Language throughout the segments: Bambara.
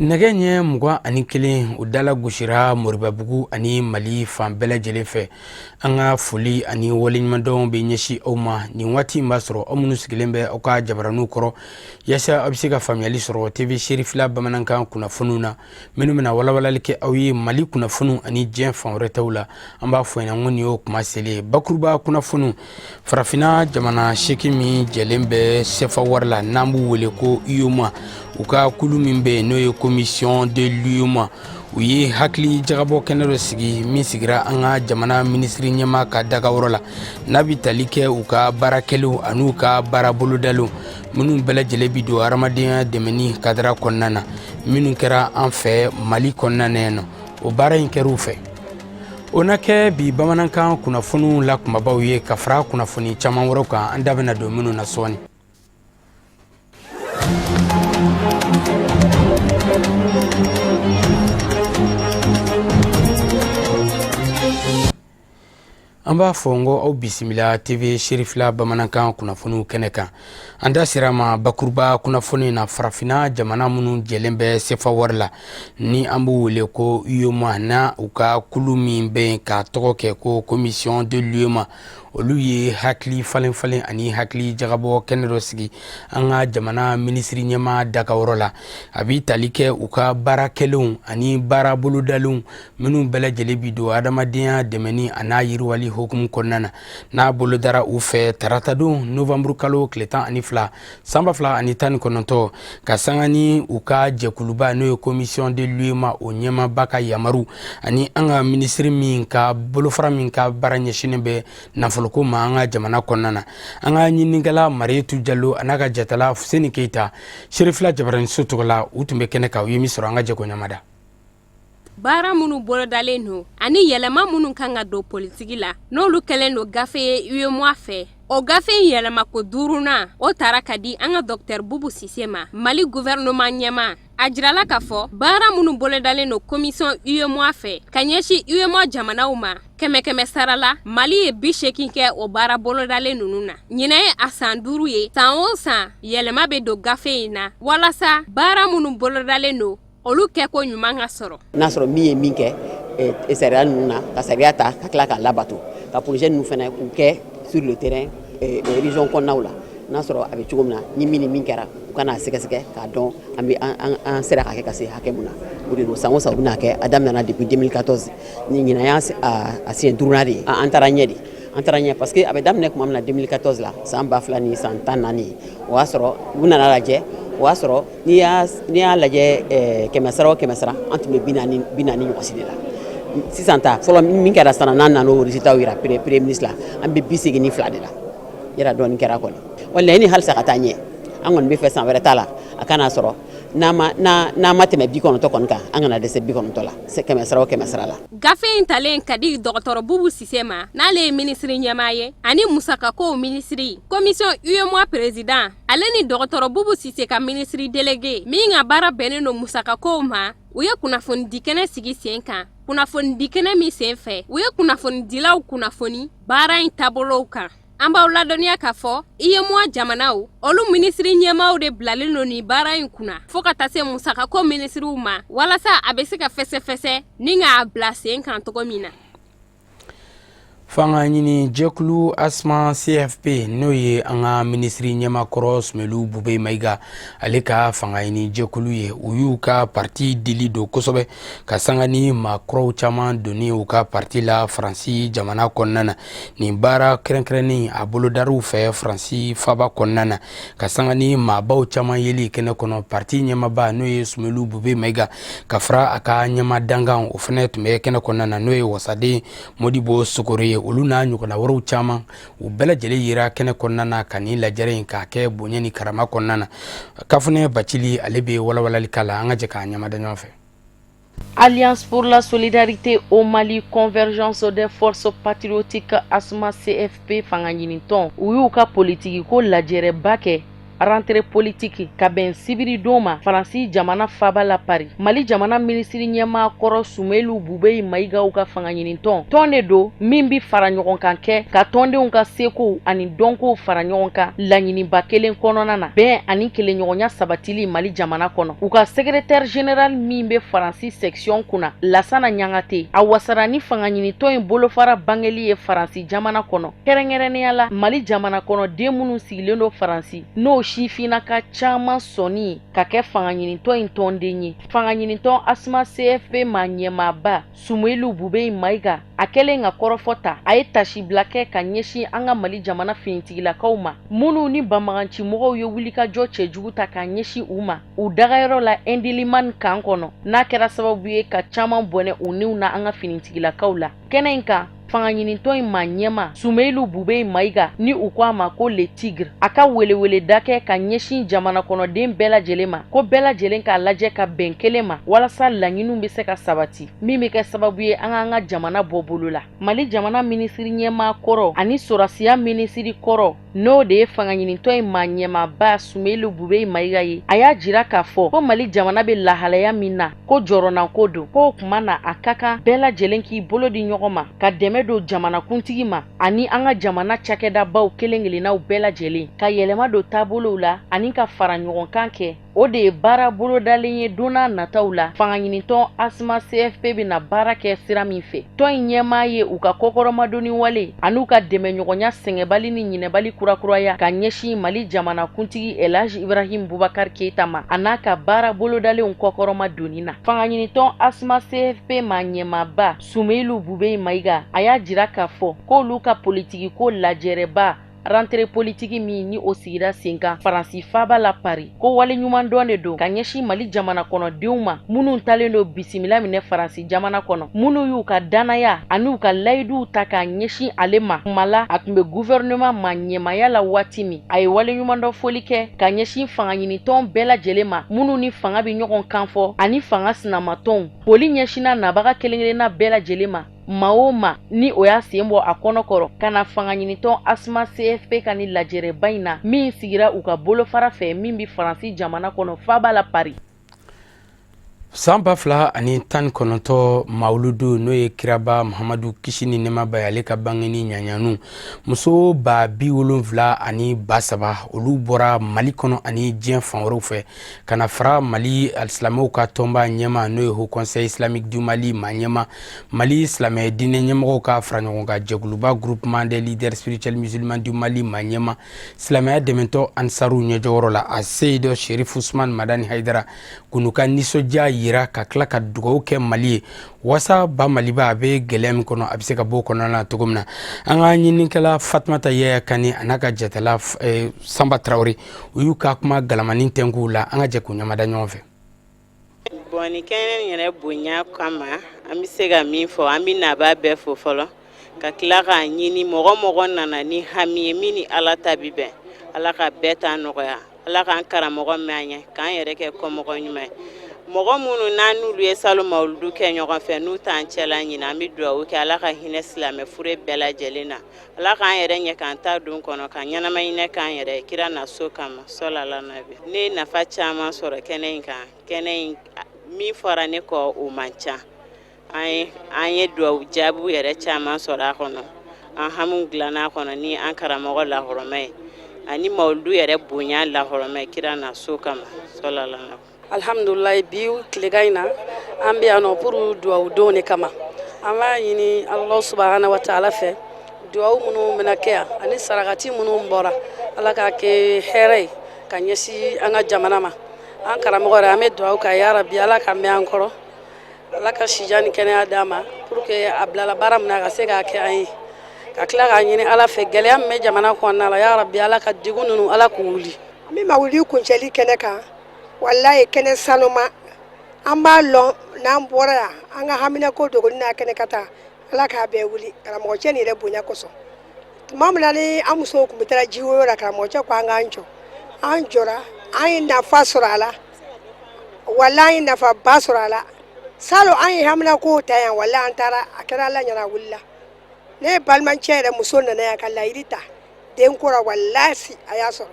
Nɛgɛ mugan ani kelen u dala gosira Moribabugu ani Mali fan bɛɛ lajɛlen fɛ. An ka foli ani waleɲumandɔn bɛ ɲɛsin aw ma nin waati in b'a sɔrɔ aw minnu sigilen bɛ aw ka jabaraniw kɔrɔ yaasa aw bɛ se ka faamuyali sɔrɔ TV Serifila Bamanankan kunnafoniw na minnu bɛna walawalali kɛ aw ye Mali kunnafoniw ani diɲɛ fan wɛrɛ taw la. An b'a fɔ ɲɛna ko nin y'o kuma selen ye. Bakuruba kunnafoniw farafinna jamana 8 min jɛlen bɛ CFA wari la n'an b'u wele ko UEMOA u ka kulu min bɛ n'o ye Commission de l'UEMOA u ye hakili jagabɔ kɛnɛ dɔ sigi min sigira an ka jamana minisiri ɲɛma ka dagayɔrɔ la n'a bɛ tali kɛ u ka baarakɛlaw ani u ka baarabolodaliw minnu bɛɛ lajɛlen bi don hadamadenya dɛmɛni kadira kɔnɔna na minnu kɛra an fɛ Mali kɔnɔna na yan nɔ o baara in kɛra u fɛ. O na kɛ bi bamanankan kunnafoniw la kumabaw ye ka fara kunnafoni caman wɛrɛw kan an da bɛna don minnu na sɔɔni. An b'a fɔ n ko aw bisimila TV Serifila Bamanankan kunnafoniw kɛnɛ kan. An da sera ma bakuruba kunnafoni na farafinna jamana minnu jɛlen bɛ CFA wari la ni an b'u wele ko UEMOA na u ka kulu min bɛ ka tɔgɔ kɛ ko Commission de l'UEMOA olu ye hakili falen ani hakili jagabɔ kɛnɛ dɔ sigi an ka jamana minisiri ɲɛma dagayɔrɔ la a bɛ tali kɛ u ka baarakɛlaw ani baarabolodaliw minnu bɛɛ lajɛlen bi don hadamadenya dɛmɛni a n'a yiriwali hokumu kɔnɔna na n'a bolodara u fɛ tarata don Novembre kalo tile 12 san 2019 ka sanga ni u ka jɛkuluba n'o ye Commission de l'UEMOA o ɲɛmaba ka yamaru ani an ka minisiri min ka bolofara min ka baara ɲɛsinnen bɛ nafolo ko ma an ka jamana kɔnɔna na an ka ɲininikɛla Marietu Jalo a n'a ka jatala Fuseni Keita Serifila jabaraniso tɔgɔ la u tun bɛ kɛnɛ kan u ye min sɔrɔ an ka jɛko ɲamada. Baara minnu bolodalen no ani yɛlɛma minnu kan ka don politiki la n'olu kɛlen do gafe ye UEMOA fɛ o gafe yɛlɛma ko 5nan o taara ka di an ka Dr Bubu Sise ma Mali gouvernement ɲɛma a jirala k'a fɔ baara minnu bolodalen no Commission UEMOA fɛ ka ɲɛsin UEMOA jamanaw ma kɛmɛ sara la Mali ye 80 kɛ o baara bolodalen ninnu na ɲinɛ ye a san 5 ye san o san yɛlɛma bɛ don gafe in na walasa baara minnu bolodalen no olu kɛ ko ɲuman ka sɔrɔ n'a sɔrɔ min ye min kɛ sariya ninnu na ka sariya ta ka tila k'a labato ka projet ninnu fana u kɛ sur le terrain région kɔnɔnaw la n'a sɔrɔ a bɛ cogo min na ni min ni min kɛra u kana sɛgɛsɛgɛ k'a dɔn an bɛ an sera k'a kɛ ka se hakɛ mun na o de don san o san u bɛna kɛ a daminɛna depuis 2014 ni ɲinan y'a siɲɛ 5nan de ye an taara ɲɛ de an taara ɲɛ parce que a bɛ daminɛ tuma min na 2014 la san 2000 ni san 14 o y'a sɔrɔ u nana lajɛ o y'a sɔrɔ n'i y'a lajɛ kɛmɛ sara o kɛmɛ sara an tun bɛ 40 ɲɔgɔn si de la sisan ta fɔlɔ min kɛra san n'an nan'o résultat yira premier ministre la an bɛ 82 de la yɛrɛ dɔɔnin kɛra kɔni wala ni halisa ka taa ɲɛ an kɔni bɛ fɛ san wɛrɛ ta la a kana sɔrɔ n'a ma tɛmɛ 90 kɔni kan an kana dɛsɛ 90 la kɛmɛ sara o kɛmɛ sara la. Gafe in talen ka di Dr Bubu Sise ma n'ale ye minisiri ɲɛma ye ani musakakow minisiri Commission UEMOA président ale ni Dr Bubu Sise ka minisiri délégué min ka baara bɛnnen do musakakow ma u ye kunnafoni di kɛnɛ sigi sen kan kunnafoni di kɛnɛ min sen fɛ u ye kunnafoni dilaw kunnafoni baara in taabolow kan. An b'aw ladɔnniya k'a fɔ UEMOA jamanaw olu minisiri ɲɛmaw de bilalen no ni baara in kunna fo ka taa se musakako minisiriw ma walasa a bɛ se ka fɛsɛfɛsɛ ni k'a bila sen kan cogo min na. Fanga ɲini jɛkulu ASMA CFP n'o ye an ka minisiri ɲɛmakɔrɔ Sumelu Bube Mayiga ale ka fanga ɲini jɛkulu ye u y'u ka parti dili don kosɛbɛ ka sanga ni maakɔrɔw caman donni u ka parti la Faransi jamana kɔnɔna na nin baara kɛrɛnkɛrɛnnen a bolodariw fɛ Faransi faba kɔnɔna na ka sanga ni maabaw caman yeli kɛnɛ kɔnɔ parti ɲɛmaba n'o ye Sumelu Bube Mayiga ka fara a ka ɲɛma dangan o fana tun bɛ kɛnɛ kɔnɔna na n'o ye wasaden Modibo Sokore ye olu n'a ɲɔgɔnna wɛrɛw caman u bɛɛ lajɛlen yira kɛnɛ kɔnɔna na ka nin lajɛrɛ in k'a kɛ bonya ni karama kɔnɔna na Kafunɛ Bacili ale bɛ walawalali k'a la an ka jɛ k'a ɲamada ɲɔgɔn fɛ. Alliance pour la solidarité au Mali, convergence des forces patriotiques ASMA CFP fanga ɲinitɔn u y'u ka politiki ko lajɛrɛba kɛ rentrée politique ka bɛn sibiri don ma Faransi jamana faba la Paris. Mali jamana ministri ɲɛmaa kɔrɔ Sumelu Bube Mayigaw ka fanga ɲinitɔn tɔn de don min bi fara ɲɔgɔn kan kɛ ka tɔndenw ka seko ani dɔnko fara ɲɔgɔn kan laɲiniba kelen kɔnɔna na bɛn ani kelenɲɔgɔnya sabatili Mali jamana kɔnɔ. U ka secrétaire général min be Faransi section kunna Lasana Ɲangate a wasara ni fanga ɲinitɔn in bolofara bangeli ye Faransi jamana kɔnɔ. Kɛrɛnkɛrɛnnenya la Mali jamana kɔnɔ den minnu sigilen do Faransi n'o sifinaka caman sɔnni ka kɛ fanga ɲinitɔn in tɔnden ye. Fanga ɲinitɔn Asma CFP ma ɲɛmaaba Sumelu Bube Mayiga a kɛlen ka kɔrɔfɔta a ye tasibila kɛ ka ɲɛsin an ka Mali jamana finitigilakaw ma minnu ni banbagaci mɔgɔw ye wulikajɔ cɛjugu ta ka ɲɛsin u ma u dagayɔrɔ la Indiliman kan kɔnɔ n'a kɛra sababu ye ka caman bɔnɛ u niw na an ka finitigilakaw la. Kɛnɛ in kan fanga ɲinitɔn in ma ɲɛma Sumelu Bube Mayiga ni u ko a ma ko Le Tigre a ka welewele da kɛ ka ɲɛsin jamana kɔnɔden bɛɛ lajɛlen ma ko bɛɛ lajɛlen k'a lajɛ ka bɛn kelen ma walasa laɲiniw bɛ se ka sabati min bɛ kɛ sababu ye an ka jamana bɔ bolo la. Mali jamana minisiri ɲɛmaa kɔrɔ ani sorasiya minisiri kɔrɔ n'o de ye fanga ɲinitɔn in ma ɲɛmaaba Sumelu Bube Mayiga ye a y'a jira k'a fɔ ko Mali jamana bɛ lahalaya min na ko jɔrɔnako don k'o tuma na a ka kan bɛɛ lajɛlen k'i bolo di ɲɔgɔn ma ka dɛmɛ don jamanakuntigi ma ani an ka jamana cakɛdabaw kelen-kelennaw bɛɛ lajɛlen ka yɛlɛma don taabolow la ani ka fara ɲɔgɔn kan kɛ. O de ye baara bolodalen ye donna nataw la fanga ɲinitɔn Asma CFP bɛna baara kɛ sira min fɛ. Tɔn in ɲɛmaa ye u ka kɔkɔrɔmadonni wale an'u ka dɛmɛɲɔgɔnya sɛngɛbali ni ɲinɛbali kurakuraya ka ɲɛsin Mali jamanakuntigi Elhaji Ibrahim Boubacar Keita ma a n'a ka baara bolodalenw kɔkɔrɔmadonni na. Fanga ɲinitɔn Asma CFP ma ɲɛmaaba Sumelu Bube Mayiga a y'a jira k'a fɔ k'olu ka politiki ko lajɛrɛba rentrée politique min ni o sigira sen kan Faransi faba la Paris ko wale ɲuman dɔn de don ka ɲɛsin Mali jamana kɔnɔdenw ma minnu talen do bisimila minɛ Faransi jamana kɔnɔ minnu y'u ka danaya ani u ka layiduw ta k'a ɲɛsin ale ma. Kuma la a tun bɛ gouvernement ma ɲɛmaya la waati min a ye wale ɲuman dɔ foli kɛ ka ɲɛsin fanga ɲinitɔn bɛɛ lajɛlen ma minnu ni fanga bɛ ɲɔgɔn kan fɔ ani fanga sinamatɔnw foli ɲɛsinna nabaga kelen-kelenna bɛɛ lajɛlen ma ma o ma ni o y'a sen bɔ a kɔnɔkɔrɔ ka na fanga ɲinitɔn Asma CFP ka ni lajɛrɛba in na min sigira u ka bolofara fɛ min bɛ Faransi jamana kɔnɔ faba la Paris. San 2019 Mawuludu n'o ye Kiraba Muhamadu kisi ni nɛɛma b'a ye ale ka bangeni ɲaɲanu muso 70 ani 30 olu bɔra Mali kɔnɔ ani diɲɛ fan wɛrɛw fɛ ka na fara Mali alisilamɛw ka tɔnba ɲɛma n'o ye Haut Conseil Islamique du Mali ma ɲɛma Mali silamɛ diinɛ ɲɛmɔgɔw ka fara ɲɔgɔn kan jɛkuluba groupement des leaders spirituels musulmans du Mali ma ɲɛma silamɛya dɛmɛtɔ Ansaru ɲɛjɔyɔrɔ la a Seyido Sherif Ousmane Madani Haidara k'u ka nisɔndiya yira ka tila ka dugawu kɛ Mali ye wasa ba Maliba a bɛ gɛlɛya min kɔnɔ a bɛ se ka bɔ kɔnɔna na cogo min na an ka ɲininikɛla Fatumata Yaya Kane a n'a ka jatala Samba Traoré u y'u ka kuma galamani tɛnku la an ka jɛ k'u ɲamada ɲɔgɔn fɛ. Bon ni kɛnɛ yɛrɛ bonya kama an bɛ se ka min fɔ an bɛ naba bɛɛ fo fɔlɔ ka tila k'a ɲini mɔgɔ nana ni hami ye min ni Ala ta bi bɛn Ala ka bɛɛ ta nɔgɔya Ala k'an karamɔgɔ mɛn an ɲɛ k'an yɛrɛ kɛ kɔmɔgɔ ɲuman ye. Mɔgɔ minnu n'an n'olu ye salo mawuludu kɛ ɲɔgɔn fɛ n'u t'an cɛla ɲini an bɛ dugawu kɛ Ala ka hinɛ silamɛ fure bɛɛ lajɛlen na Ala k'an yɛrɛ ɲɛ k'an ta don kɔnɔ ka ɲɛnama ɲinɛ k'an yɛrɛ kira na so kama sɔlala nabi. Ne ye nafa caman sɔrɔ kɛnɛ in kan kɛnɛ in min fɔra ne kɔ o man ca an ye dugawu jaabiw yɛrɛ caman sɔrɔ a kɔnɔ an hamu dilanna a kɔnɔ ni an karamɔgɔ lahɔrɔma ye ani mawuludu yɛrɛ bonya lahɔrɔma ye kira na so kama sɔlala nabi. Alhamdulillah bi tilega in na an bɛ yan nɔ pour dugawu don de kama an b'a ɲini Allah subhanahu wa ta'ala fɛ dugawu minnu bɛna kɛ yan ani sarakati minnu bɔra Ala k'a kɛ hɛrɛ ye ka ɲɛsin an ka jamana ma an karamɔgɔ yɛrɛ an bɛ dugawu k'a ya Rabbi Ala ka mɛn an kɔrɔ Ala ka sija ni kɛnɛya d'a ma pour que a bilala baara min na a ka se k'a kɛ an ye ka tila k'a ɲini Ala fɛ gɛlɛya min bɛ jamana kɔnɔna la ya Rabbi Ala ka degun ninnu Ala k'u wuli. An bɛ mawuludi kuncɛli kɛnɛ kan wallahi kɛnɛ sanuma an b'a lɔn n'an bɔra yan an ka haminako dogoli n'a kɛnɛ ka taa Ala k'a bɛɛ wuli karamɔgɔ cɛ nin yɛrɛ bonya kosɔn tuma min na ni an musow tun bɛ taa ji woyo la karamɔgɔ cɛ ko an k'an jɔ an jɔra an ye nafa sɔrɔ a la wallahi an ye nafa ba sɔrɔ a la salo an ye haminako ta yan wallahi an taara a kɛra Ala ɲɛna a wulila ne balimacɛ yɛrɛ muso nana yan ka layiri ta den kora wallahi a y'a sɔrɔ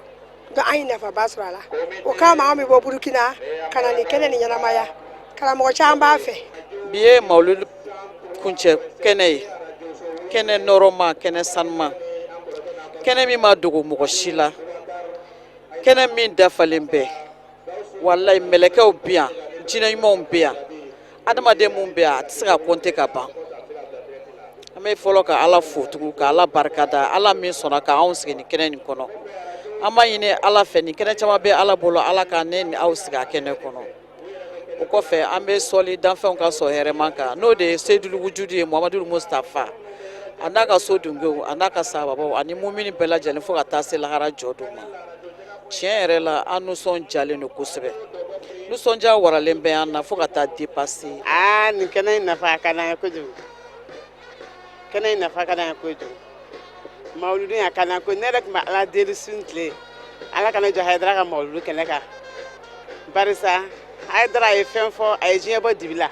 don an ye nafaba sɔrɔ a la o kama an bɛ bɔ burukina ka na nin kɛnɛ nin ɲɛnamaya karamɔgɔ caman b'a fɛ. bi ye mawuludi kuncɛ kɛnɛ ye kɛnɛ nɔrɔma kɛnɛ sanuma kɛnɛ min ma dogo mɔgɔ si la kɛnɛ min dafalen bɛɛ walayi mɛlɛkɛw bɛ yan jinɛ ɲumanw bɛ yan adamaden mun bɛ yan a tɛ se ka kɔnte ka ban an bɛ fɔlɔ ka ala fo tugun ka ala barikada ala min sɔnna ka anw sigi nin kɛnɛ nin kɔnɔ an b'a ɲini ala fɛ nin kɛnɛ caman bɛ ala bolo ala ka ne ni aw sigi a kɛnɛ kɔnɔ o kɔfɛ an bɛ sɔli danfɛnw ka sɔn hɛrɛman kan n'o de ye seydulu wujudi ye muhamadu mustafa a n'a ka so dunkew a n'a ka sahabaw ani mumini bɛɛ lajɛlen fo ka taa se lahara jɔ dɔ ma tiɲɛ yɛrɛ la an nisɔndiyalen don kosɛbɛ nisɔndiya waralen bɛ an na fo ka taa dépasser nin kɛnɛ in nafa ka d'an ye kojugu kɛnɛ in nafa ka d'an ye kojugu mawuludi a ka d'an ko ne yɛrɛ tun bɛ ala deli sun tile ala kana jɔ hayidara ka mawuludu kɛnɛ kan barisa hayidara ye fɛn fɔ a ye diɲɛ bɔ dibi la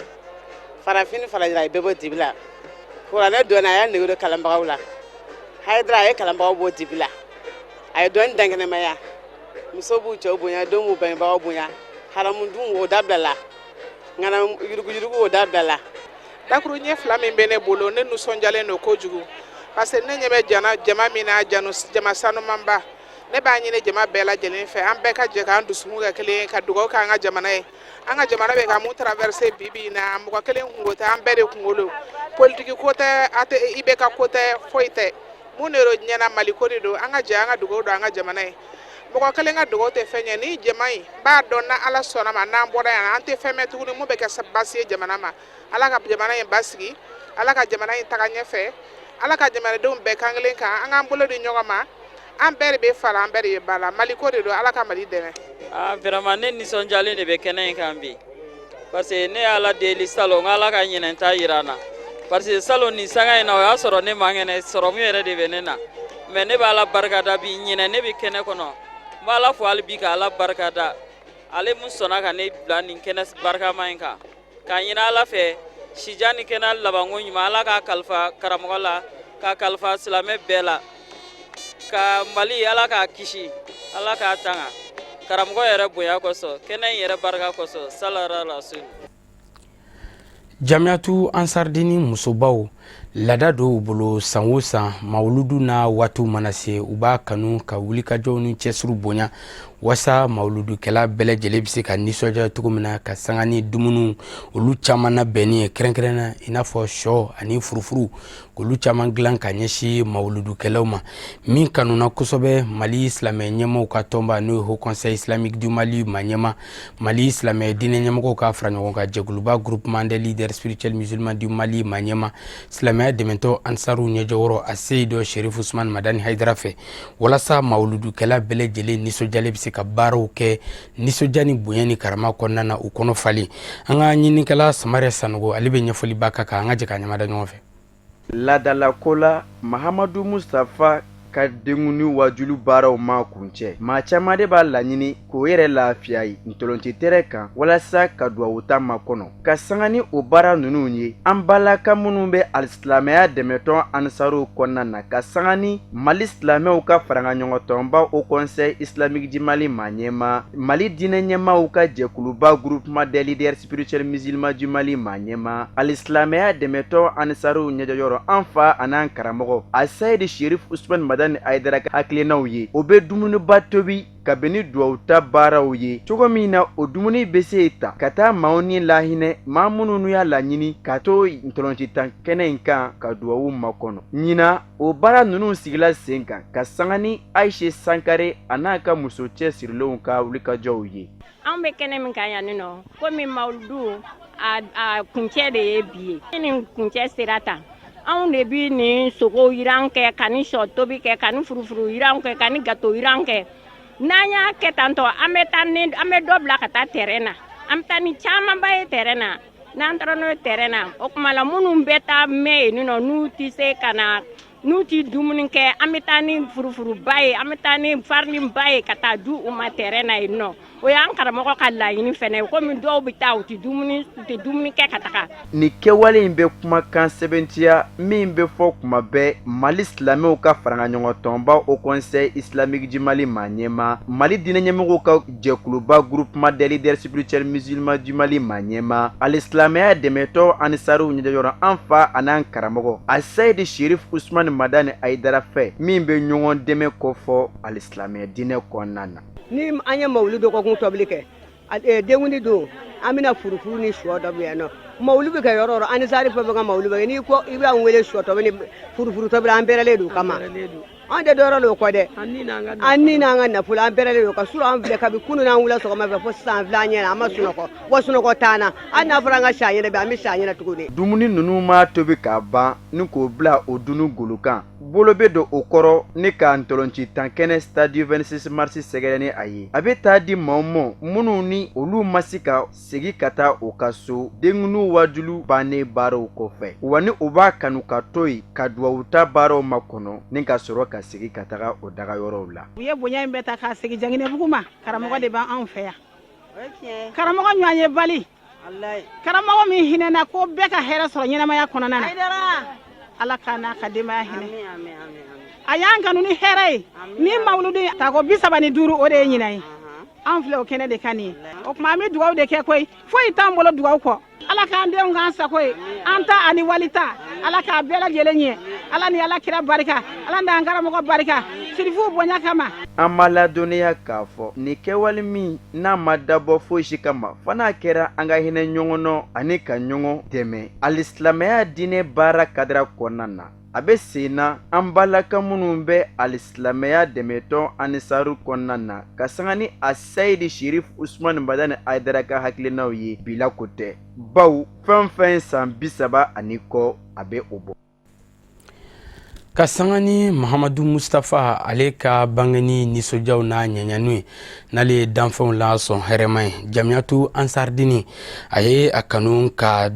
farafin farajɛla a ye bɛɛ bɔ dibi la kuranɛ dɔnna a y'a nege don kalanbagaw la hayidara a ye kalanbagaw bɔ dibi la a ye dɔnni dankɛnɛmaya muso b'u cɛw bonya denw b'u bangebagaw bonya haramudun o dabilala ŋana yuruguyurugu o dabilala. dakuru ɲɛ fila min bɛ ne bolo ne nisɔndiyalen don kojugu parce que ne ɲɛ bɛ jama min na jama sanumanba ne b'a ɲini jama bɛɛ lajɛlen fɛ an bɛɛ ka jɛ k'an dusukun kɛ kelen ye ka dugawu kɛ an ka jamana ye an ka jamana bɛ ka mun traverser bi na mɔgɔ kelen kungo tɛ an bɛɛ de kunkolo politiki ko tɛ i bɛ ka ko tɛ foyi tɛ mun de don ɲɛna Mali ko de don an ka jɛ an ka dugawu don an ka jamana ye mɔgɔ kelen ka dugawu tɛ fɛn ɲɛ ni jama in b'a dɔn na ala sɔnna ma n'an bɔra yan an tɛ fɛn mɛn tuguni mun bɛ kɛ basi ye jamana ma ala ka jamana in basigi ala ka jamana in taga ɲɛfɛ ala ka jamanadenw bɛɛ kan kelen kan an k'an bolo di ɲɔgɔn ma an bɛɛ de bɛ fara an bɛɛ de bɛ ba la Mali ko de don ala ka Mali dɛmɛ. Vraiment ne nisɔndiyalen de bɛ kɛnɛ in kan bi parce que ne y'ala deli salon n ala ka ɲinɛ ta jira n na parce que salon nin sanga in na o y'a sɔrɔ ne man kɛnɛ sɔrɔmu yɛrɛ de bɛ ne na mais ne bɛ ala barikada bi ɲinɛ ne bɛ kɛnɛ kɔnɔ n bɛ ala fo hali bi ka ala barikada ale mun sɔnna ka ne bila nin kɛnɛ barikama in kan k'a ɲini ala fɛ sija ni kɛnɛ labanko ɲuman ala k'a kalifa karamɔgɔ la k'a kalifa silamɛ bɛɛ la ka Mali ala k'a kisi ala k'a tanga karamɔgɔ yɛrɛ bonya kosɔn kɛnɛ in yɛrɛ barika kosɔn salara rasul. Jamiatu Ansardini musobaw lada dɔw bolo san o san mawuludu na waatiw mana se u b'a kanu ka wulikajɔw ni cɛsiri bonya wasa mawuludukɛla bɛɛ lajɛlen bɛ se ka nisɔndiya cogo min na ka sanga ni dumuniw olu caman na bɛnni ye kɛrɛnkɛrɛnna i n'a fɔ sɔ ani furufuru k'olu caman dilan ka ɲɛsin mawuludukɛlaw ma min kanuna kosɛbɛ Mali silamɛ ɲɛmɔgɔw ka tɔnba n'o ye Haut Conseil Islamique du Mali maɲɛma Mali silamɛ diinɛ ɲɛmɔgɔw ka fara ɲɔgɔn kan jɛkuluba groupement des leaders spirituels musulmans du Mali maɲɛma silamɛya dɛmɛtɔ ansaru ɲɛjɔyɔrɔ a seyido Sherif Usman Madani Haidara fɛ walasa mawuludukɛla bɛɛ lajɛlen nisɔndiyalen bɛ se ka baaraw kɛ nisɔndiya ni bonya ni karama kɔnɔna na u kɔnɔ falen an ka ɲinikɛla Samare Sanogo ale bɛ ɲɛfɔliba ka kan an ka jɛ ka ɲamada ɲɔgɔn fɛ. Ladalako la Mahamadu Mustafa ka denguni wajulu baaraw ma kuncɛ maa caman de b'a laɲini k'o yɛrɛ lafiya ye ntolonci tɛrɛ kan walasa ka duwawu ta ma kɔnɔ ka sanga ni o baara ninnu ye an balaka minnu bɛ alisilamɛya dɛmɛtɔn ansaruw kɔnɔna na ka sanga ni Mali silamɛw ka faraɲɔgɔntɔnba Haut Conseil Islamique du Mali maɲɛma Mali diinɛ ɲɛmaaw ka jɛkuluba groupement des leaders spirituels musulmans du Mali maɲɛma alisilamɛya dɛmɛtɔn ansaruw ɲɛjɔyɔrɔ an fa an'an karamɔgɔ a Seydi Sherif Usman Madani Haidara ka hakilinaw ye o bɛ dumuniba tobi ka bɛn ni duwawu ta baaraw ye cogo min na o dumuni bɛ se ta ka taa maaw ni lahinɛ maa minnu n'u y'a laɲini ka to ntɔlɔncitan kɛnɛ in kan ka duwawu makɔnɔ ɲina o baara ninnu sigila sen kan ka sanga ni Ayise Sankare a n'a ka muso cɛsirilenw ka wulikajɔw ye. An bɛ kɛnɛ min kan yan nɔ komi mawuludu a kuncɛ de ye bi ye ni kuncɛ sera tan anw de bi ni sogo yiran kɛ ka ni sɔ tobi kɛ ka ni furufuru yiran kɛ ka ni gato yiran kɛ n'an y'a kɛ tantɔ an bɛ dɔ bila ka taa terrain na an bɛ taa ni camanba ye terrain na n'an taara n'o ye terrain na o tuma la minnu bɛ taa mɛn yen nɔ n'u tɛ se ka na n'u tɛ dumuni kɛ an bɛ taa ni furufuruba ye an bɛ taa ni fariniba ye ka taa di u ma terrain na yen nɔ o y'an karamɔgɔ ka laɲini fɛnɛ komi dɔw bɛ taa u tɛ dumuni kɛ ka taga. Ni kɛwale in bɛ kumakan sɛbɛntiya min bɛ fɔ kuma bɛɛ Mali silamɛw ka faraɲɔgɔn tɔnba au Conseil islamique du Mali ma ɲɛma, Mali diinɛ ɲɛmɔgɔw ka jɛkuluba groupement des leaders spirituels musulmans du Mali ma ɲɛma, alisilamɛya dɛmɛtɔ Anisaru ɲɛjɔyɔrɔ an fa an'an karamɔgɔ Asayidi Sherif Usmani Madani Aidara fɛ min bɛ ɲɔgɔn dɛmɛ kɔfɔ alisilamɛya diinɛ kɔnɔna na. Ni an ye mawulu dɔ kɔkun tɔbili kɛ denkundi don an bɛna furufuru ni sɔ dɔ bɛ yan nɔ mawulu bɛ kɛ yɔrɔ o yɔrɔ Anisari fɛn fɛn ka mawulu bɛ kɛ n'i ko i b'an wele sɔ tɔbili ni furufuru tɔbili an bɛrɛlen don o kama an tɛ dɔwɛrɛ don o kɔ dɛ an ni n'an ka nafolo an bɛrɛlen don ka sɔrɔ an filɛ kabi kunun n'an wula sɔgɔma fɛ fo sisan an filɛ an ɲɛna an ma sunɔgɔ wa sunɔgɔ t'an na hali n'a fɔra an ka si an ɲɛna bi an bɛ si an ɲɛna tuguni. Dumuni ninnu ma tobi k'a ban ni k'o bila o dunu golo kan bolo bɛ don o kɔrɔ ni k'a ntɔlɔnci tan kɛnɛ stade 26 mars sɛgɛrɛ ni a ye a bɛ taa di maaw ma minnu ni olu ma se ka segin ka taa u ka so denkunu wajulu bannen baaraw kɔfɛ wa ni u b'a kanu ka to yen ka duwawu ta baaraw ma kɔnɔ ni ka sɔrɔ ka segin ka taga o dagayɔrɔw la. U ye bonya in bɛɛ ta k'a segin Janginɛbugu ma karamɔgɔ de b'an fɛ yan karamɔgɔ ɲɔgɔn ye bali karamɔgɔ min hinɛna ko bɛɛ ka hɛrɛ sɔrɔ ɲɛnamaya kɔnɔna na Ala k'a n'a ka denbaya hinɛ a y'an kanu ni hɛrɛ ye ni mawuludi ta ko 35 o de ye ɲinan ye an filɛ o kɛnɛ de kan nin ye o tuma an bɛ dugawu de kɛ koyi foyi t'an bolo dugawu kɔ Ala k'an denw k'an sago ye an ta ani wali ta Ala k'a bɛɛ lajɛlen ɲɛ Ala ni Ala kira barika Ala n'an karamɔgɔ barika sirifu bonya kama. An ma ladɔnniya k'a fɔ nin kɛwale min n'a ma dabɔ foyi si kama fana kɛra an ka hinɛ ɲɔgɔn na ani ka ɲɔgɔn dɛmɛ alisilamɛya diinɛ baara kadira kɔnɔna na a bɛ sen na an balaka minnu bɛ alisilamɛya dɛmɛtɔ Anisaru kɔnɔna na ka sanga ni Asayidi Sherif Usmani Madani Aidara ka hakilinaw ye bila ko tɛ baw fɛn fɛn san 30 kɔ a bɛ o bɔ. Ka sanga ni Mahamadu Mustafa ale ka bangeni nisɔndiyaw n'a ɲɛɲɛnu ye n'ale ye danfɛnw la sɔn hɛrɛma ye Jamiyatu Ansardini a ye a kanu ka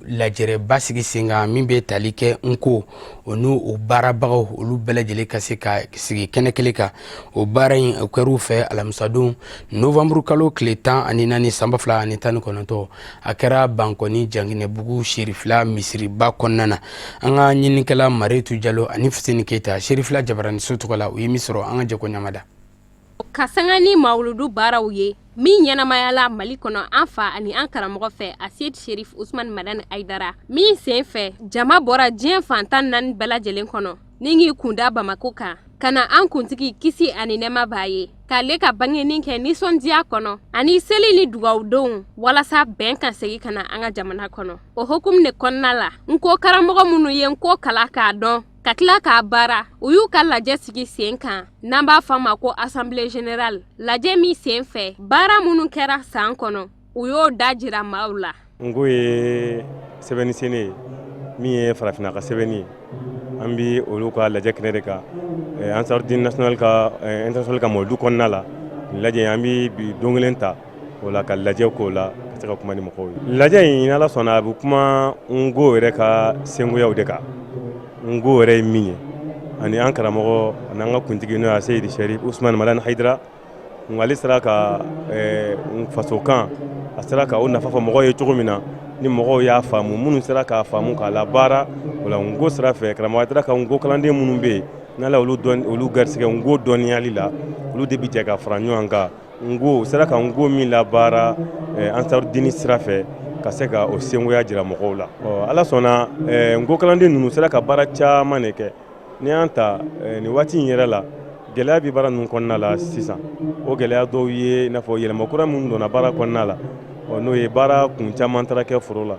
lajɛrɛba sigi sen kan min bɛ tali kɛ nko o n'o o baarabagaw olu bɛɛ lajɛlen ka se ka sigi kɛnɛ kelen kan o baara in o kɛr'u fɛ alamisadon novembre kalo tile 14 san 2019 a kɛra Bankɔni Janginɛbugu Sherifila misiriba kɔnɔna na an ka ɲinikɛla Maretu Jalo ani Fuseni Keita Sherifila Jabarani so tɔgɔ la u ye min sɔrɔ an ka jɛko ɲamada. Ka sanga ni mawuludu baaraw ye min ɲɛnamayala Mali kɔnɔ an fa ani an karamɔgɔ fɛ Asayidi Sherif Usmani Madani Aidara min sen fɛ jama bɔra diɲɛ fantan 4 bɛɛ lajɛlen kɔnɔ ni k'i kunda Bamako kan ka na an kuntigi kisi ani nɛɛma b'a ye k'ale ka bangeni kɛ nisɔndiya kɔnɔ ani seli ni dugawudenw walasa bɛn ka segin ka na an ka jamana kɔnɔ o hukumu de kɔnɔna la nko karamɔgɔ minnu ye nko kala k'a dɔn ka tila k'a baara u y'u ka lajɛ sigi sen kan n'an b'a fɔ ma ko assemblée générale lajɛ min sen fɛ baara minnu kɛra san kɔnɔ u y'o da jira maaw la. Nko ye sɛbɛnni sene ye min ye farafinna ka sɛbɛnni ye an bɛ olu ka lajɛ kɛnɛ de kan Ansardine national ka international ka mɔdu kɔnɔna la lajɛ an bɛ bi don kelen ta o la ka lajɛ k'o la ka se ka kuma ni mɔgɔw ye lajɛ in n'Ala sɔnna a bɛ kuma nko yɛrɛ ka sengoyaw de kan nko yɛrɛ ye min ye ani an karamɔgɔ n'an ka kuntigi n'o ye Asayidi Sherif Usmani Madani Aidara ale sera ka faso kan a sera ka o nafa fɔ mɔgɔw ye cogo min na ni mɔgɔw y'a faamu minnu sera k'a faamu k'a labaara o la nko sira fɛ karamɔgɔ sera ka nko kalanden minnu bɛ yen n'ala olu garisɛgɛ nko dɔnniyali la olu de bɛ jɛ ka fara ɲɔgɔn kan nko sera ka nko min labaara Ansardini sira fɛ ka se ka o sengoya jira mɔgɔw la Ala sɔnna nko kalanden ninnu sera ka baara caman de kɛ ni y'an ta nin waati in yɛrɛ la gɛlɛya bɛ baara ninnu kɔnɔna la sisan o gɛlɛya dɔw ye i n'a fɔ yɛlɛma kura minnu donna baara kɔnɔna la n'o ye baara kun caman taara kɛ foro la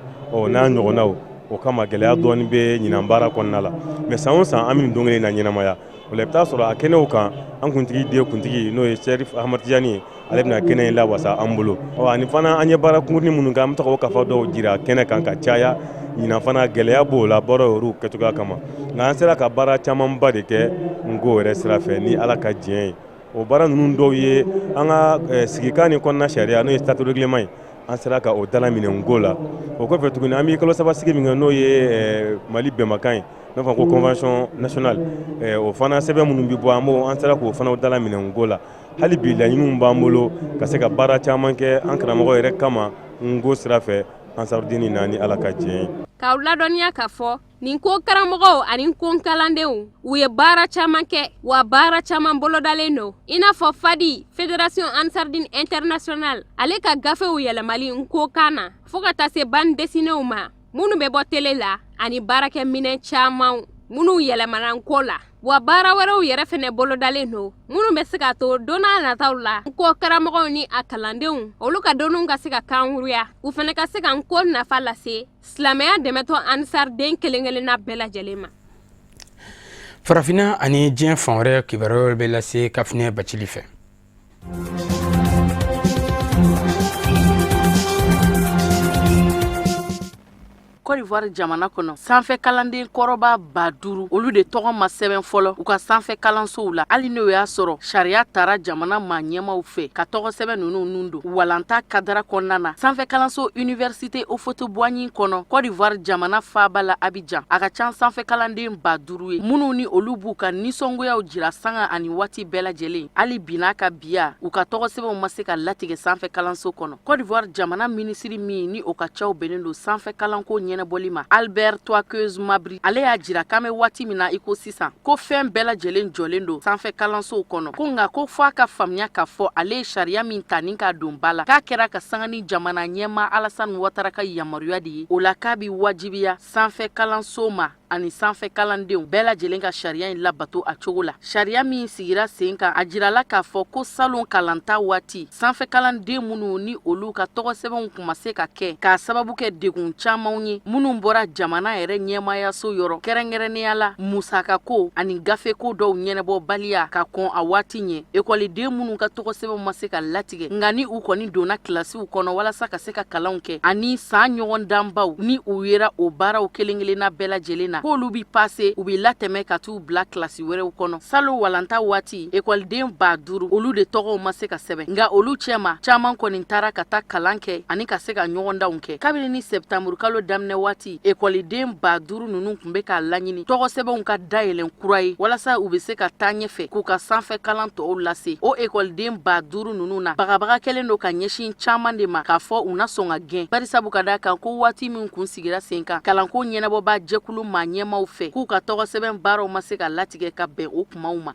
n'a ɲɔgɔnnaw o kama gɛlɛya dɔɔni bɛ ɲinan baara kɔnɔna la mais san o san an bɛ nin don kelen na ɲɛnamaya o la i bɛ taa sɔrɔ a kɛnɛw kan an kuntigi den kuntigi n'o ye Sherif Ahmad Tijani ye ale bɛna kɛnɛ in lawasa an bolo ani fana an ye baara kunkurunin minnu kɛ an bɛ taga o kafa dɔw jira kɛnɛ kan ka caya ɲinan fana gɛlɛya b'o la baara yɔrɔw kɛcogoya kama nka an sera ka baara camanba de kɛ nko yɛrɛ sira fɛ ni Ala ka diɲɛ ye o baara ninnu dɔw ye an ka sigikan ni kɔnɔna sariya n'o ye statut règlement ye an sera ka o dalaminɛ nko la o kɔfɛ tuguni an bɛ kalo 3 sigi min kɛ n'o ye Mali bɛnbakan ye n'a fɔ ko convention nationale o fana sɛbɛn minnu bɛ bɔ an sera k'o fana dalaminɛ nko la hali bi laɲiniw b'an bolo ka se ka baara caman kɛ an karamɔgɔ yɛrɛ kama ngo sira fɛ Ansarudini na ni Ala ka diɲɛ ye. K'aw ladɔnniya k'a fɔ nin ko karamɔgɔw ani ko kalandenw u ye baara caman kɛ wa baara caman bolodalen don i n'a fɔ FADI Fédération Ansardine Internationale ale ka gafew yɛlɛmali nko kan na fo ka taa se bande dessinéw ma minnu bɛ bɔ télé la ani baarakɛ minɛn caman minnu yɛlɛmana nko la wa baara wɛrɛw yɛrɛ fɛnɛ bolodalen don minnu bɛ se ka to don n'a nataw la nko karamɔgɔw ni a kalandenw olu ka dɔnniw ka se ka kanhuruya u fɛnɛ ka se ka nko nafa lase silamɛya dɛmɛtɔ ansariden kelen-kelenna bɛɛ lajɛlen ma. Farafina ani diɲɛ fan wɛrɛ kibaruyaw bɛ lase Kafinɛ Bacili fɛ. Côte d'Ivoire jamana kɔnɔ sanfɛ kalanden kɔrɔba 5000 olu de tɔgɔ ma sɛbɛn fɔlɔ u ka sanfɛ kalansow la hali n'o y'a sɔrɔ sariya tara jamana maa ɲɛmaw fɛ ka tɔgɔ sɛbɛn ninnu nun don walanta kadara kɔnɔna na sanfɛ kalanso Université Houphouët-Boigny kɔnɔ Côte d'Ivoire jamana faaba la Abidjan a ka ca sanfɛ kalanden 5000 ye minnu ni olu b'u ka nisɔngoyaw jira sanga ani waati bɛɛ lajɛlen hali bin'a ka biya u ka tɔgɔ sɛbɛnw ma se ka latigɛ sanfɛ kalanso kɔnɔ Côte d'Ivoire jamana minisiri min ni o ka caw bɛnnen don sanfɛ kalanko ɲɛnabɔli ma Albert Touakeuse Mabri ale y'a jira k'an bɛ waati min na i ko sisan ko fɛn bɛɛ lajɛlen jɔlen don sanfɛ kalansow kɔnɔ ko nka ko f'a ka faamuya k'a fɔ ale ye sariya min ta ni ka don ba la k'a kɛra ka sanga ni jamana ɲɛma Alassane Ouattara ka yamaruya de ye o la k'a bi wajibiya sanfɛ kalanso ma ani sanfɛ kalandenw bɛɛ lajɛlen ka sariya in labato a cogo la sariya min sigira sen kan a jirala k'a fɔ ko salon kalanta waati sanfɛ kalanden minnu ni olu ka tɔgɔ sɛbɛnw kuma se ka kɛ k'a sababu kɛ degun camanw ye minnu bɔra jamana yɛrɛ ɲɛmayaso yɔrɔ kɛrɛnkɛrɛnnenya la musakako ani gafeko dɔw ɲɛnɛbɔ baliya ka kɔn a waati ɲɛ ekɔliden minnu ka tɔgɔ sɛbɛnw ma se ka latigɛ nka ni u kɔni donna kilasiw kɔnɔ walasa ka se ka kalanw kɛ ani san ɲɔgɔn danbaw ni u yera o baaraw kelen-kelenna bɛɛ lajɛlen na k'olu bi pase u bi latɛmɛ ka t'u bila kilasi wɛrɛw kɔnɔ salo walanta waati ekɔliden 5000 olu de tɔgɔw ma se ka sɛbɛn nka olu cɛma caman kɔni taara ka taa kalan kɛ ani ka se ka ɲɔgɔndanw kɛ kabini ni septembre kalo daminɛ waati ekɔliden 5000 ninnu kun bɛ k'a laɲini tɔgɔ sɛbɛnw ka dayɛlɛn kura ye walasa u bɛ se ka taa ɲɛfɛ k'u ka sanfɛ kalan tɔw lase o ekɔliden 5000 ninnu na bagabaga kɛlen don ka ɲɛsin caman de ma k'a fɔ u na sɔn ka gɛn barisabu ka da kan ko waati min kun sigira sen kan kalanko ɲɛnabɔba jɛkulu maa ɲɛmaw fɛ k'u ka tɔgɔ sɛbɛn baaraw ma se ka latigɛ ka bɛn o kumaw ma.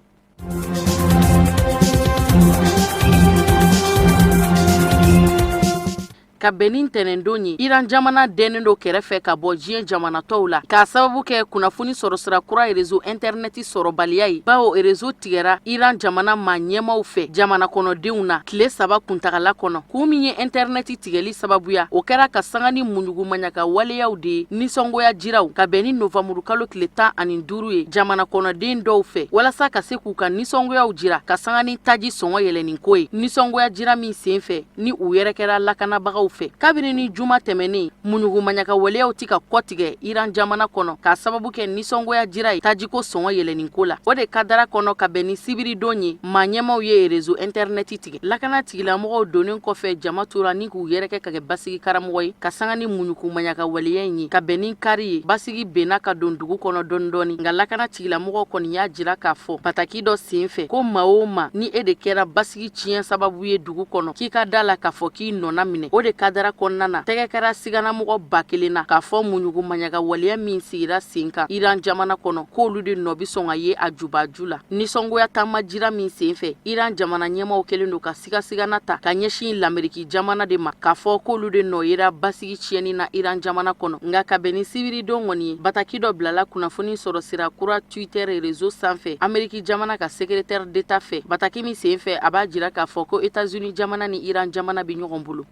Ka bɛn ni ntɛnɛndon ye Iran jamana dɛnnen do kɛrɛfɛ ka bɔ diɲɛ jamana tɔw la k'a sababu kɛ kunnafoni sɔrɔ sira kura réseau internet sɔrɔbaliya ye bawo réseau tigɛra Iran jamana maa ɲɛmaw fɛ jamana kɔnɔdenw na tile 3 kuntagala kɔnɔ kun min ye internet tigɛli sababuya o kɛra ka sanga ni muɲugumaɲaga waleyaw de ye nisɔngoya jiraw ka bɛn ni novembre kalo tile 15 ye jamana kɔnɔden dɔw fɛ walasa ka se k'u ka nisɔngoyaw jira ka sanga ni taji sɔngɔ yɛlɛnin ko ye nisɔngoya jira min sen fɛ ni u yɛrɛ kɛra lakanabagaw fɛ kabini ni juma tɛmɛnen muɲugumaɲaga waleyaw ti ka kɔtigɛ Iran jamana kɔnɔ k'a sababu kɛ nisɔngoya jira ye tajiko sɔngɔ yɛlɛnin ko la o de kadara kɔnɔ ka bɛn ni sibiridon ye maa ɲɛmaw ye réseau internet tigɛ lakana tigilamɔgɔw donnen kɔfɛ jama tora ni k'u yɛrɛ kɛ ka kɛ basigi karamɔgɔ ye ka sanga ni muɲugumaɲaga waleya in ye ka bɛn ni kari ye basigi benna ka don dugu kɔnɔ dɔɔni dɔɔni nka lakana tigilamɔgɔw kɔni y'a jira k'a fɔ pataki dɔ sen fɛ ko maa o maa ni e de kɛra basigi tiɲɛ sababu ye dugu kɔnɔ k'i ka da la k'a fɔ k'i nɔna minɛ o de kadara kɔnɔna na tɛgɛ kɛra siganamɔgɔ 1000 na k'a fɔ muɲugumaɲaga waleya min sigira sen kan Iran jamana kɔnɔ k'olu de nɔ bi sɔn ka ye a jubaju la nisɔngoya taama jira min sen fɛ Iran jamana ɲɛmaw kɛlen don ka sigasigana ta ka ɲɛsin l'Amérique jamana de ma k'a fɔ k'olu de nɔ yera basigi tiɲɛni na Iran jamana kɔnɔ nka ka bɛn ni sibiridon kɔni ye bataki dɔ bilala kunnafoni sɔrɔ sira kura Twitter réseau sanfɛ Amérique jamana ka secrétaire d'état fɛ bataki min sen fɛ a b'a jira k'a fɔ ko États-Unis jamana ni Iran jamana bi ɲɔgɔn bolo.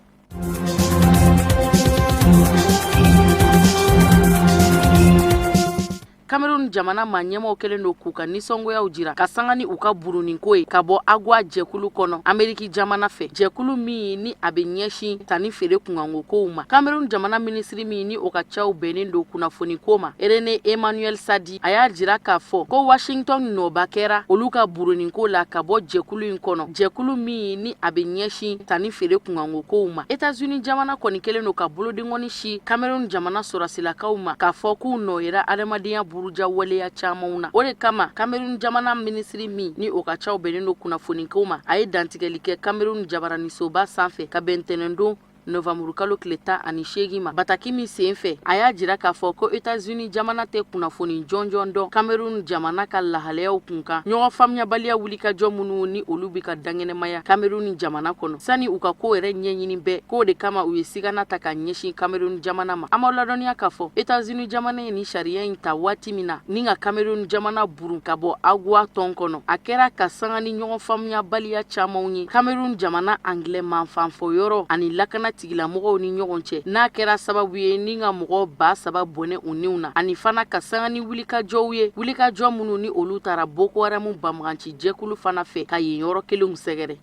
Cameroun jamana maa ɲɛmaw kɛlen don k'u ka nisɔngoyaw jira ka sanga ni u ka burunin ko ye ka bɔ agwa jɛkulu kɔnɔ Amérique jamana fɛ jɛkulu min ni a bɛ ɲɛsin tani feere kunkanko kow ma Cameroun jamana minisiri min ni o ka caw bɛnnen don kunnafoni ko ma René Emmanuel Sadi a y'a jira k'a fɔ ko Washington nɔba kɛra olu ka burunin ko la ka bɔ jɛkulu in kɔnɔ jɛkulu min ni a bɛ ɲɛsin tani feere kunkanko kow ma États-Unis jamana kɔni kɛlen don ka bolodengɔni si Cameroun jamana sɔrɔsilakaw ma k'a fɔ k'u nɔ yera adamadenya buru buruja waleya camanw na. O de kama Cameroun jamana ministri min ni o ka caw bɛnnen do kunnafonikaw ma a ye dantigɛli kɛ Cameroun jabaranisoba sanfɛ ka bɛn ntɛnɛn don Novembre kalo tile 18 ma. Bataki min sen fɛ a y'a jira k'a fɔ ko États-Unis jamana tɛ kunnafoni jɔnjɔn dɔn Cameroun jamana ka lahalayaw kun kan. Ɲɔgɔn faamuyabaliya wulikajɔ minnu ni olu bi ka dangɛnɛmaya Cameroun jamana kɔnɔ sani u ka ko yɛrɛ ɲɛɲini bɛɛ k'o de kama u ye sigana ta ka ɲɛsin Cameroun jamana ma. An b'aw ladɔnniya k'a fɔ États-Unis jamana ye ni sariya in ta waati min na ni ka Cameroun jamana burun ka bɔ AGOA tɔn kɔnɔ a kɛra ka sanga ni ɲɔgɔn faamuyabaliya camanw ye Cameroun jamana anglais manfanfɔ yɔrɔ ani lakana tigilamɔgɔw ni ɲɔgɔn cɛ n'a kɛra sababu ye ni ka mɔgɔ 3,000 bɔnɛ u niw na ani fana ka sanga ni wulikajɔw ye wulikajɔ minnu ni olu taara Boko Haram banbaganci jɛkulu fana fɛ ka yen yɔrɔ kelenw sɛgɛrɛ.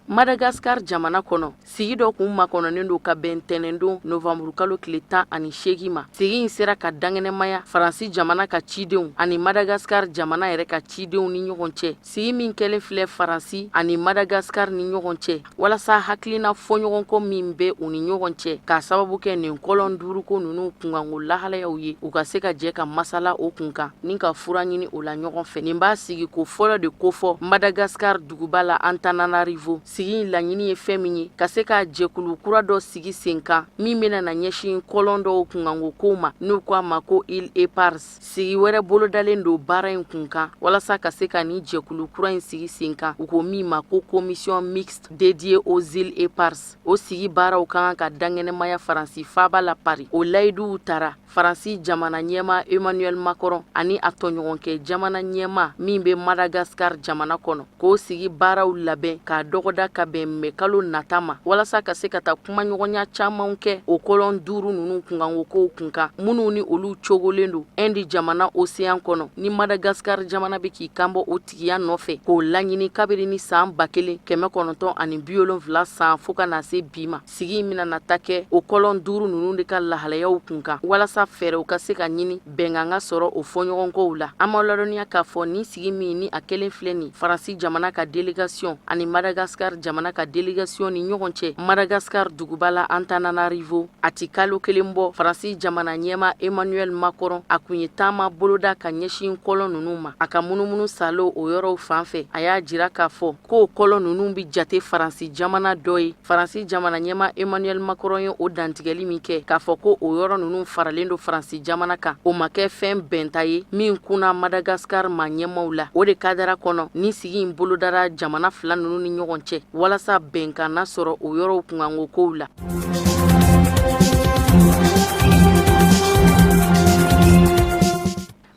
Madagascar jamana kɔnɔ sigi dɔ kun makɔnɔnen do ka bɛn ntɛnɛn don Novembre kalo tile 18 ma. Sigi in sera ka dangɛnɛmaya Faransi jamana ka cidenw ani Madagascar jamana yɛrɛ ka cidenw ni ɲɔgɔn cɛ. Sigi min kɛlen filɛ Faransi ani Madagascar ni ɲɔgɔn cɛ walasa hakilina fɔɲɔgɔnkɔ min bɛ u ni ɲɔgɔn cɛ k'a sababu kɛ nin kɔlɔn duuruko ninnu kunkanko lahalayaw ye u ka se ka jɛ ka masala o kun kan ni ka fura ɲini o la ɲɔgɔn fɛ. Nin b'a sigi ko fɔlɔ de kofɔ Madagascar duguba la Antananarivo. Sigi in laɲini ye fɛn min ye ka se ka jɛkulu kura dɔ sigi sen kan min bɛna na ɲɛsin kɔlɔn dɔw kunkankokow ma n'u ko a ma ko Île Épars. Sigi wɛrɛ bolodalen do baara in kun kan walasa ka se ka ni jɛkulu kura in sigi sen kan u ko min ma ko commission mixte dédiée aux îles Épars. O sigi baaraw kan ka dangɛnɛmaya Faransi faaba la Paris. O layiduw tara Faransi jamana ɲɛma Emmanuel Macron ani a tɔɲɔgɔnkɛ jamana ɲɛma min bɛ Madagascar jamana kɔnɔ k'o sigi baaraw labɛn k'a dɔgɔda ka bɛn mɛ kalo nata ma walasa ka se ka taa kumaɲɔgɔnya camanw kɛ o kɔlɔn 5 ninnu kunkankokow kun kan minnu ni olu cogolen do Inde jamana océan kɔnɔ ni Madagascar jamana bɛ k'i kanbɔ o tigiya nɔfɛ k'o laɲini kabiri ni san 1970 san fo ka na se bi ma. Sigi in bɛna nata kɛ o kɔlɔn 5 ninnu de ka lahalayaw kun kan walasa fɛɛrɛw ka se ka ɲini bɛnkan ka sɔrɔ o fɔɲɔgɔnkow la. An b'aw ladɔnniya k'a fɔ ni sigi min ni a kelen filɛ nin Faransi jamana ka délégation ani Madagascar jamana ka délégation ni ɲɔgɔn cɛ Madagascar duguba la Antananarivo a ti kalo kelen bɔ Faransi jamana ɲɛma Emmanuel Macron a kun ye taama boloda ka ɲɛsin kɔlɔn ninnu ma. A ka munumunu salo o yɔrɔw fan fɛ a y'a jira k'a fɔ k'o kɔlɔn ninnu bi jate Faransi jamana dɔ ye. Faransi jamana ɲɛma Emmanuel Macron ye o dantigɛli min kɛ k'a fɔ ko o yɔrɔ ninnu faralen do Faransi jamana kan o ma kɛ fɛn bɛnta ye min kunna Madagascar ma ɲɛmaw la. O de kadara kɔnɔ ni sigi in bolodara jamana 2 ninnu ni ɲɔgɔn cɛ walasa bɛnkan na sɔrɔ o yɔrɔw kunkankokow la.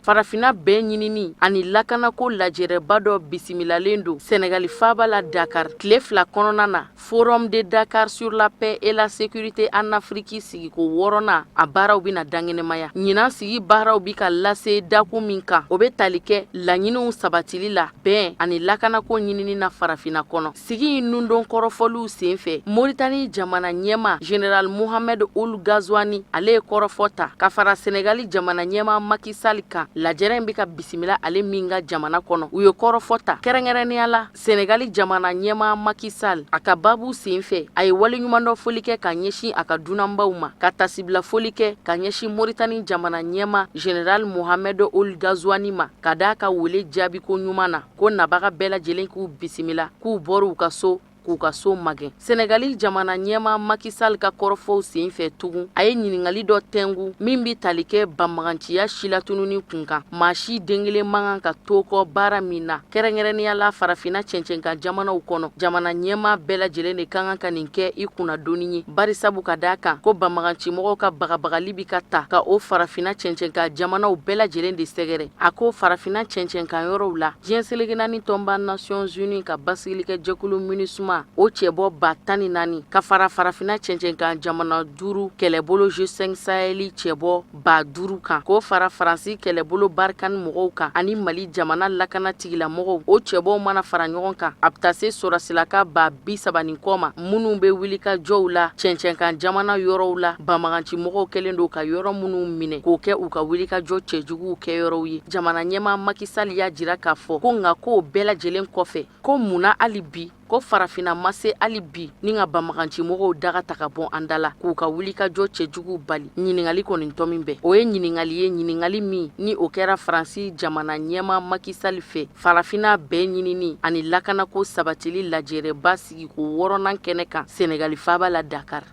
Farafina bɛɛ ɲinini ani lakanako lajɛrɛba dɔ bisimilalen do Sénégali faaba la Dakar tile 2 kɔnɔna na Forum de Dakar sur la paix et la sécurité en Afrique sigiko 6nan a baaraw bɛna dangɛnɛmaya. Ɲinan sigi baaraw bi ka lase daku min kan o bɛ tali kɛ laɲiniw sabatili la bɛn ani lakanako ɲinini na Farafina kɔnɔ. Sigi in nundon kɔrɔfɔliw sen fɛ Mauritanie jamana ɲɛma Général Mohamed Ould Ghazouani ale ye kɔrɔfɔ ta ka fara Sénégali jamana ɲɛma Macky Sall kan. Lajɛrɛ in bɛ ka bisimila ale min ka jamana kɔnɔ u ye kɔrɔfɔ ta kɛrɛnkɛrɛnnenya la Sénégali jamana ɲɛma Macky Sall a ka babu sen fɛ a ye waleɲuman dɔ foli kɛ ka ɲɛsin a ka dunanbaw ma ka tasibila foli kɛ ka ɲɛsin Mauritanie jamana ɲɛma Général Mohamed Ould Ghazouani ma ka d'a ka wele jaabi ko ɲuman na ko nabaga bɛɛ lajɛlen k'u bisimila k'u bɔr'u ka so k'u ka so magɛn. Sénégali jamana ɲɛma Macky Sall ka kɔrɔfɔw sen fɛ tugun a ye ɲiningali dɔ tɛngu min bi tali kɛ banbaganciya silatununi kun kan. Maa si den kelen man kan ka to kɔ baara min na kɛrɛnkɛrɛnnenya la Farafina cɛncɛnkan jamanaw kɔnɔ jamana ɲɛma bɛɛ lajɛlen de kan ka nin kɛ i kunnadonni ye barisabu ka d'a kan ko banbagancimɔgɔw ka bagabagali bi ka ta ka o Farafina cɛncɛnkan jamanaw bɛɛ lajɛlen de sɛgɛrɛ. A ko Farafina cɛncɛnkan yɔrɔw la diɲɛ seleke naani tɔnba Nations Unies ka basigilikɛ jɛkulu MINUSMA o cɛbɔ 14 ka fara Farafina cɛncɛnkan jamana 5 kɛlɛbolo G5 Sahel cɛbɔ 50 kan k'o fara Faransi kɛlɛbolo Barkhane mɔgɔw kan ani Mali jamana lakana tigilamɔgɔw o cɛbɔw mana fara ɲɔgɔn kan a bɛ taa se sɔrɔsilaka 30 kɔ ma minnu bɛ wuli ka jɔw la cɛncɛnkan jamana yɔrɔw la banbagancimɔgɔw kɛlen do ka yɔrɔ minnu minɛ k'o kɛ u ka wuli ka jɔ cɛjuguw kɛ yɔrɔw ye. Jamana ɲɛma Macky Sall y'a jira k'a fɔ ko nka k'o bɛɛ lajɛlen kɔfɛ ko munna hali bi ko farafina ma se hali bi ni ka bamaganci-mɔgɔw daga ta ka bɔ an da la k'u ka wulikajɔ cɛjugu bali. Ɲiningali kɔni tɔ min bɛ o ye ɲiningali ye, ɲiningali min ni o kɛra Faransi jamana ɲɛma Macky Sall fɛ farafina bɛɛ ɲinini ani lakanako sabatili lajɛrɛba sigi ko 6nan kɛnɛ kan Senegali faaba la Dakar.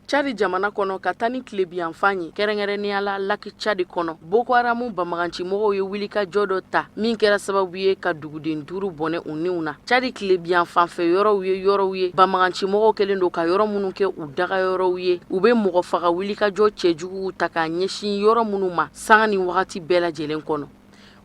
Chadi jamana kɔnɔ ka taa ni tilebiyanfan ye kɛrɛnkɛrɛnnenya la Laki Chadi kɔnɔ Boko Haram bamaganci-mɔgɔw ye wulikajɔ dɔ ta min kɛra sababu ye ka duguden 5 bɔnɛ u niw na. Chadi tilebiyanfan fɛ yɔrɔw ye bamaganci-mɔgɔw kɛlen don ka yɔrɔ minnu kɛ u dagayɔrɔw ye. U bɛ mɔgɔ faga wulikajɔ cɛjuguw ta k'a ɲɛsin yɔrɔ minnu ma sanga ni wagati bɛɛ lajɛlen kɔnɔ.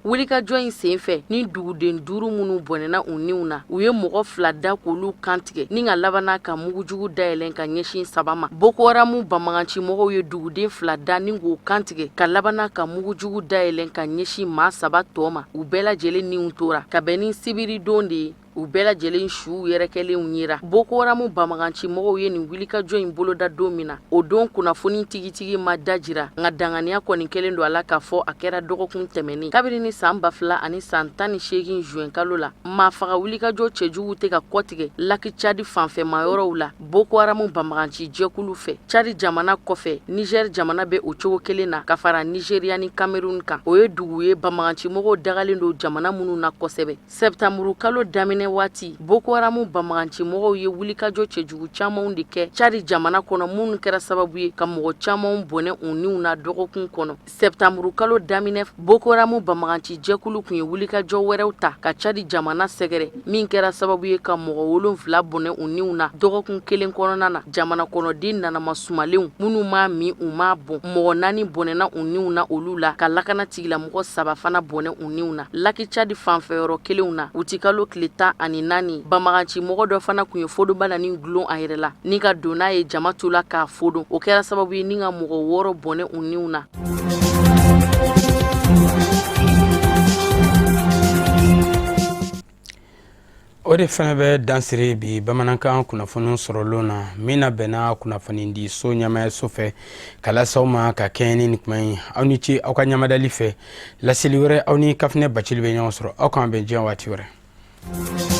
Wulikajɔ in senfɛ ni duguden 5 minnu bɔnɛna u niw na u ye mɔgɔ 2 da k'olu kantigɛ ni ka labanna ka mugujugu dayɛlɛn ka ɲɛsin 3 ma. Boko Haram bamaganci-mɔgɔw ye duguden 2 da ni k'o kantigɛ ka labanna ka mugujugu dayɛlɛn ka ɲɛsin maa 3 tɔ ma. U bɛɛ lajɛlen niw tora ka bɛn ni sibiri don de ye. U bɛɛ lajɛlen suw yɛrɛkɛlenw yira. Boko Haram bamaganci-mɔgɔw ye nin wulikajɔ in boloda don min na o don kunnafoni tigitigi ma dajira nka danganiya kɔni kɛlen don a la k'a fɔ a kɛra dɔgɔkun tɛmɛnen kabini ni san 2000 ani san 18 juin kalo la maa faga wulikajɔ cɛjugu tɛ ka kɔtigɛ Laki Chadi fanfɛma yɔrɔw la Boko Haram bamaganci jɛkulu fɛ. Chadi jamana kɔfɛ Niger jamana bɛ o cogo kelen na ka fara Nigeria ni Cameroun kan. O ye dugu ye bamaganci-mɔgɔw dagalen don jamana minnu na kosɛbɛ. Septembre kalo daminɛ waati Boko Haram bamaganci-mɔgɔw ye wulikajɔ cɛjugu camanw de kɛ Chadi jamana kɔnɔ minnu kɛra sababu ye ka mɔgɔ camanw bɔnɛ u niw na dɔgɔkun kɔnɔ. Septembre kalo daminɛ Boko Haram bamaganci jɛkulu kun ye wulikajɔ wɛrɛw ta ka Chadi jamana sɛgɛrɛ min kɛra sababu ye ka mɔgɔ 7 bɔnɛ u niw na dɔgɔkun kelen kɔnɔna na. Jamana kɔnɔden nanama sumalenw minnu m'a min u m'a bɔn mɔgɔ 4 bɔnɛna u niw na olu la ka lakana tigilamɔgɔ 3 fana bɔnɛ u niw na. Laki Chadi fanfɛyɔrɔ kelenw na utikalo tile 14 bamaganci-mɔgɔ dɔ fana kun ye fodobala ni gulon a yɛrɛ la ni ka don n'a ye jama tula k'a fodon o kɛra sababu ye ni ka mɔgɔ 6 bɔnɛ u niw na. O de fana bɛ dansiri bi bamanankan kunnafoni sɔrɔlen na min na bɛnna kunnafoni di so ɲɛmaayaso fɛ ka lasaw ma ka kɛɲɛ ni kuma ye aw ni ce aw ka ɲamadali fɛ laseli wɛrɛ aw ni kafinɛ bacili bɛ ɲɔgɔn sɔrɔ aw k'an bɛn diɲɛ waati wɛrɛ.